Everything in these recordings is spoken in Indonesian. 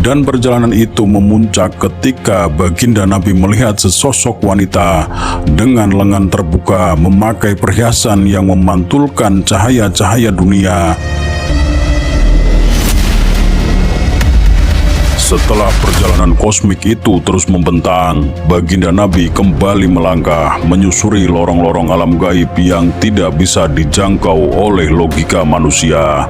Dan perjalanan itu memuncak ketika baginda Nabi melihat sesosok wanita dengan lengan terbuka memakai perhiasan yang memantulkan cahaya-cahaya dunia. Setelah perjalanan kosmik itu terus membentang, baginda Nabi kembali melangkah menyusuri lorong-lorong alam gaib yang tidak bisa dijangkau oleh logika manusia.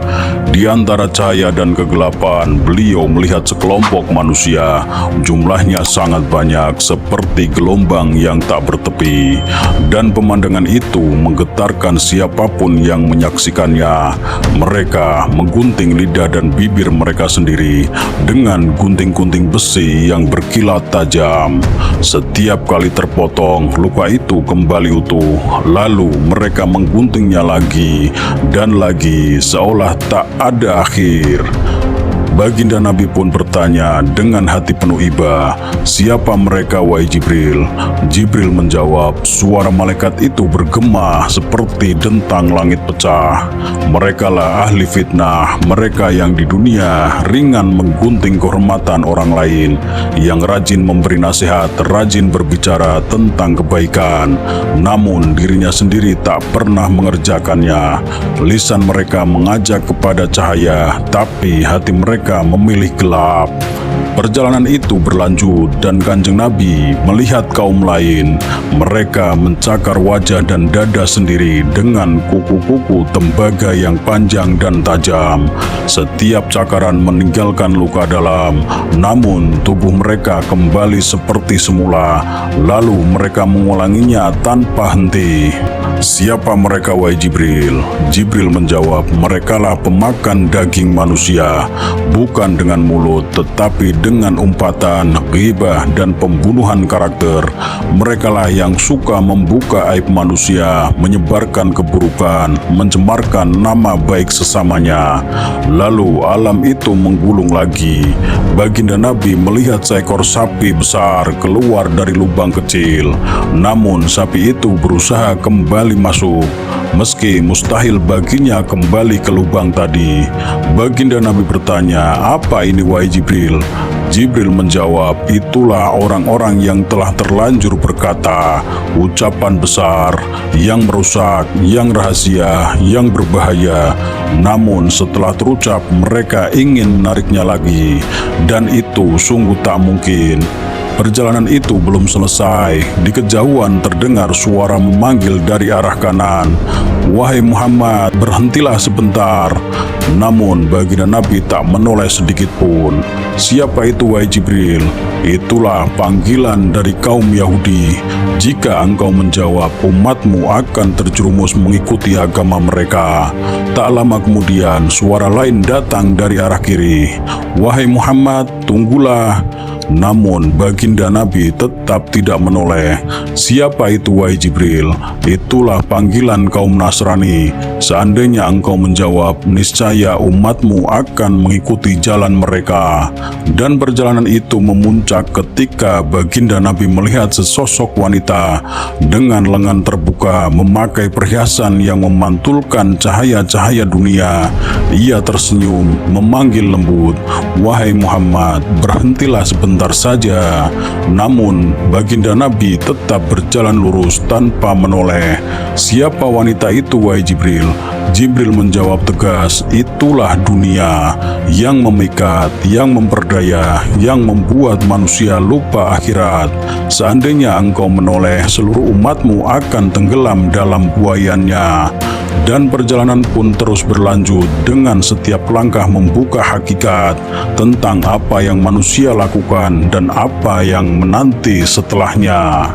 Di antara cahaya dan kegelapan, beliau melihat sekelompok manusia. Jumlahnya sangat banyak seperti gelombang yang tak bertepi. Dan pemandangan itu menggetarkan siapapun yang menyaksikannya. Mereka menggunting lidah dan bibir mereka sendiri dengan gunting-gunting besi yang berkilat tajam. Setiap kali terpotong, luka itu kembali utuh. Lalu mereka mengguntingnya lagi dan lagi, seolah tak ada akhir. Baginda Nabi pun bertanya dengan hati penuh iba, "Siapa mereka, wahai Jibril?" Jibril menjawab, "Suara malaikat itu bergema seperti dentang langit pecah. Merekalah ahli fitnah, mereka yang di dunia ringan menggunting kehormatan orang lain, yang rajin memberi nasihat, rajin berbicara tentang kebaikan, namun dirinya sendiri tak pernah mengerjakannya. Lisan mereka mengajak kepada cahaya, tapi hati mereka memilih gelap." Perjalanan itu berlanjut dan Kanjeng Nabi melihat kaum lain. Mereka mencakar wajah dan dada sendiri dengan kuku-kuku tembaga yang panjang dan tajam. Setiap cakaran meninggalkan luka dalam, namun tubuh mereka kembali seperti semula. Lalu mereka mengulanginya tanpa henti. "Siapa mereka, wahai Jibril?" Jibril menjawab, "Merekalah pemakan daging manusia, bukan dengan mulut, tetapi dengan umpatan, ghibah, dan pembunuhan karakter. Merekalah yang suka membuka aib manusia, menyebarkan keburukan, mencemarkan nama baik sesamanya." Lalu alam itu menggulung lagi. Baginda Nabi melihat seekor sapi besar keluar dari lubang kecil. Namun sapi itu berusaha kembali masuk, meski mustahil baginya kembali ke lubang tadi. Baginda Nabi bertanya, "Apa ini, wahai Jibril?" Jibril menjawab, "Itulah orang-orang yang telah terlanjur berkata ucapan besar, yang merusak, yang rahasia, yang berbahaya. Namun setelah terucap mereka ingin menariknya lagi, dan itu sungguh tak mungkin." Perjalanan itu belum selesai. Di kejauhan terdengar suara memanggil dari arah kanan, "Wahai Muhammad, berhentilah sebentar." Namun baginda Nabi tak menoleh sedikit pun. "Siapa itu, wahai Jibril?" "Itulah panggilan dari kaum Yahudi. Jika engkau menjawab, umatmu akan terjerumus mengikuti agama mereka." Tak lama kemudian suara lain datang dari arah kiri, "Wahai Muhammad, tunggulah." Namun baginda Nabi tetap tidak menoleh. "Siapa itu, wahai Jibril?" "Itulah panggilan kaum Nasrani. Seandainya engkau menjawab, niscaya umatmu akan mengikuti jalan mereka." Dan perjalanan itu memuncak ketika baginda Nabi melihat sesosok wanita dengan lengan terbuka memakai perhiasan yang memantulkan cahaya-cahaya dunia. Ia tersenyum memanggil lembut, "Wahai Muhammad, berhentilah sebentar saja." Namun baginda Nabi tetap berjalan lurus tanpa menoleh. "Siapa wanita itu, wahai Jibril?" Jibril menjawab tegas, "Itulah dunia yang memikat, yang memperdaya, yang membuat manusia lupa akhirat. Seandainya engkau menoleh, seluruh umatmu akan tenggelam dalam buayannya." Dan perjalanan pun terus berlanjut dengan setiap langkah membuka hakikat tentang apa yang manusia lakukan dan apa yang menanti setelahnya.